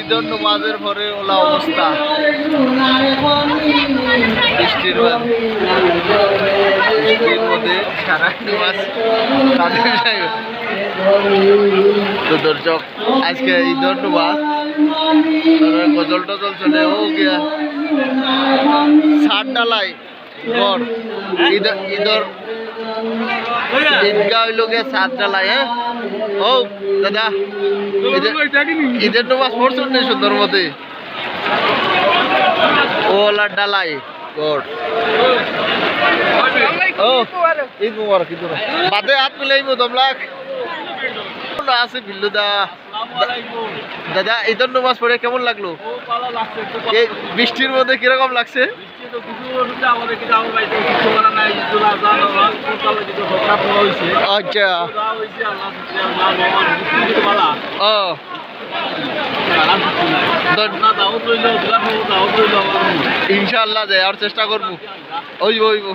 ঈদের নামাজের পরে ওলা অবস্থা বৃষ্টির মধ্যে সারা নামাজ তো দর্শক আজকে ঈদের নামাজ গজল টজল চলে ও গিয়া ছাদ ডালাই ঘর ঈদের ঈদগাহ হইল গিয়ে ছাদ ডালাই। হ্যাঁ ও দাদা ঈদের নামাজ পড়ছেন না সুন্দর মতে ওলা ডালাই ঘর ও ঈদ মুবারক ঈদ বাদে হাত মিলাইব দমলাক আছে বিল্লু দাদা ঈদের নামাজ পড়ে কেমন লাগলো? বৃষ্টির মধ্যে কিরকম লাগছে? আচ্ছা ইনশাল্লাহ যাওয়ার চেষ্টা করবো। ওইব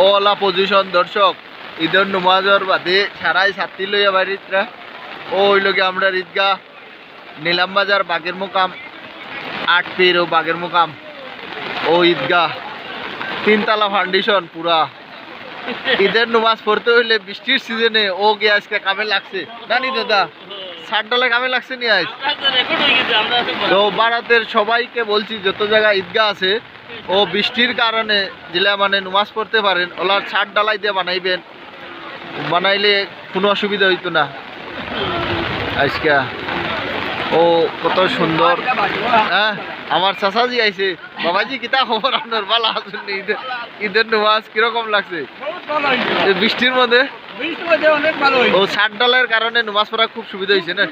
ওলা পজিশন দর্শক ঈদের নামাজের বাদে সারাই ছাত্রী লইয়া বাড়িরা ওই লোকে আমরা ঈদগাহ নিলাম বাজার বাগের মোকাম 8 পীর ও বাগের মোকাম ও ঈদগাহ 3 তলা ফাউন্ডেশন পুরা ঈদের নামাজ পড়তে হইলে বৃষ্টির সিজনে ও গিয়ে আজকে কামে লাগছে জানি দাদা 60 ডলার কামে লাগছে নি আজ। তো বারাতের সবাইকে বলছি যত জায়গায় ঈদগাহ আছে ও বৃষ্টির কারণে জেলা মানে নামাজ পড়তে পারেন ওলার 60 ডালাই দিয়ে বানাইলে কোনো অসুবিধা হইতো না। আজকে ও কত সুন্দর। হ্যাঁ আমার চাচাজি আইছে বাবাজি কিতা খবর আপনার ভালো আছেন? ঈদের নামাজ কিরকম লাগছে বৃষ্টির মধ্যে? ও 60 ডলারের কারণে নামাজ পড়া খুব সুবিধা হয়েছে না?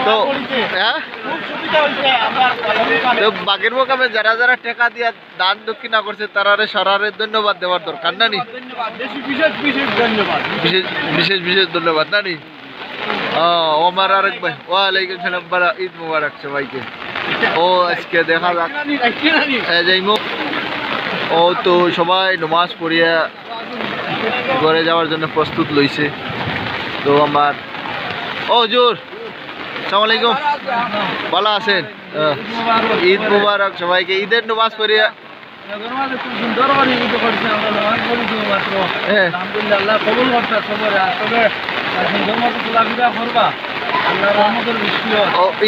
তো হ্যাঁ তো বাগের মোকামে যারা যারা টাকা দিয়া দান দক্ষিণা করছে তারা সরারে ধন্যবাদ দেওয়ার দরকার না নি? বিশেষ বিশেষ ধন্যবাদ না নি? ওমার আরেক ভাই ওয়ালাইকুম সালাম বড় ঈদ মুবারক সবাইকে। ও আজকে দেখা যাক যাইমো ও তো সবাই নামাজ পড়িয়া ঘরে যাওয়ার জন্য প্রস্তুত লইছে। তো আমার ও জোর আসসালামু আলাইকুম ভালো আছেন? ঈদ মুবারক সবাইকে। ঈদের নামাজ পড়িয়া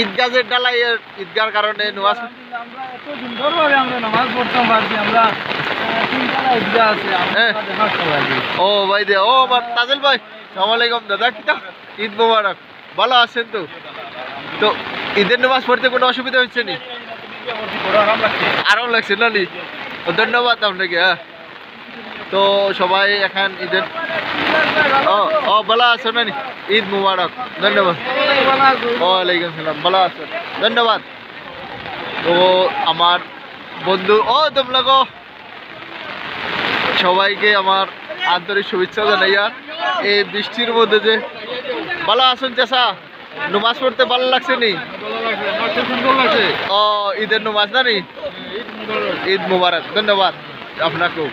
ঈদগাহের ডালাই ঈদগার কারণে নামাজ ও ভাই দে ও আমার তাজেল ভাই আসসালামু আলাইকুম দাদা কিতা ঈদ মুবারক ভালো আছেন? তো ঈদের নামাজ পড়তে কোনো অসুবিধা হচ্ছে নি? আরাম লাগছে না নি? ধন্যবাদ আপনাকে। হ্যাঁ তো সবাই এখন ঈদের ও ভালো আছো না নি? ঈদ মুবারক ধন্যবাদ। ওয়ালাইকুম সালাম ভালো আছেন ধন্যবাদ। তো আমার বন্ধু ও তোমলাগো সবাইকে আমার আন্তরিক শুভেচ্ছা জানাইয়া এই বৃষ্টির মধ্যে যে ভালো আছেন চাষা নামাজ পড়তে ভালো লাগছে নি? ও ঈদের নামাজ না নি? ঈদ মুবারক ধন্যবাদ আপনাকেও।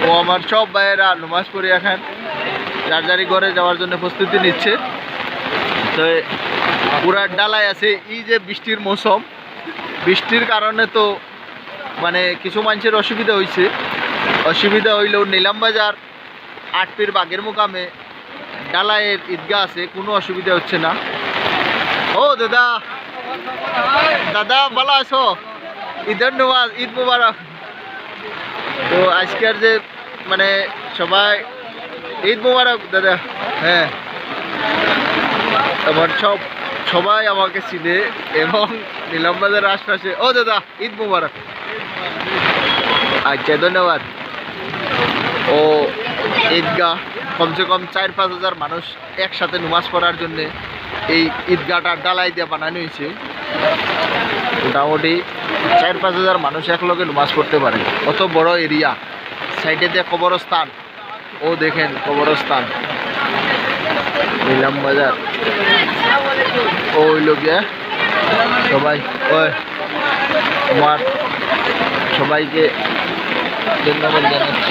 ও আমার সব ভাইয়েরা নামাজ পড়ে এখন যার যারি ঘরে যাওয়ার জন্য প্রস্তুতি নিচ্ছে। তো পুরা ডালাই আছে এই যে বৃষ্টির মৌসুম বৃষ্টির কারণে তো মানে কিছু মানুষের অসুবিধা হয়েছে। অসুবিধা হইলেও নিলাম বাজার 8 পীর বাগের মোকামে ডালাইয়ের ঈদগাহ আছে কোনো অসুবিধা হচ্ছে না। ও দাদা দাদা ভালো আছো? ঈদের নামাজ ঈদ মুবারক। তো আজকের যে মানে সবাই ঈদ মুবারক দাদা। হ্যাঁ আমার সবাই আমাকে চিনে এবং নিলামবাজার আশপাশে ও দাদা ঈদ মুবারক। আচ্ছা ধন্যবাদ। ও ঈদগাহ কমসে কম 4-5 হাজার মানুষ একসাথে নামাজ পড়ার জন্যে এই ঈদগাহটা ডালাই দিয়ে বানানো হয়েছে। মোটামুটি 4-5 হাজার মানুষ একলগে নামাজ পড়তে পারে অত বড় এরিয়া। সাইডে দিয়ে কবরস্থান ও দেখেন কবরস্থান নিলাম বাজার ওই লোকে সবাই ওই আমার সবাইকে ধন্যবাদ জানাচ্ছি।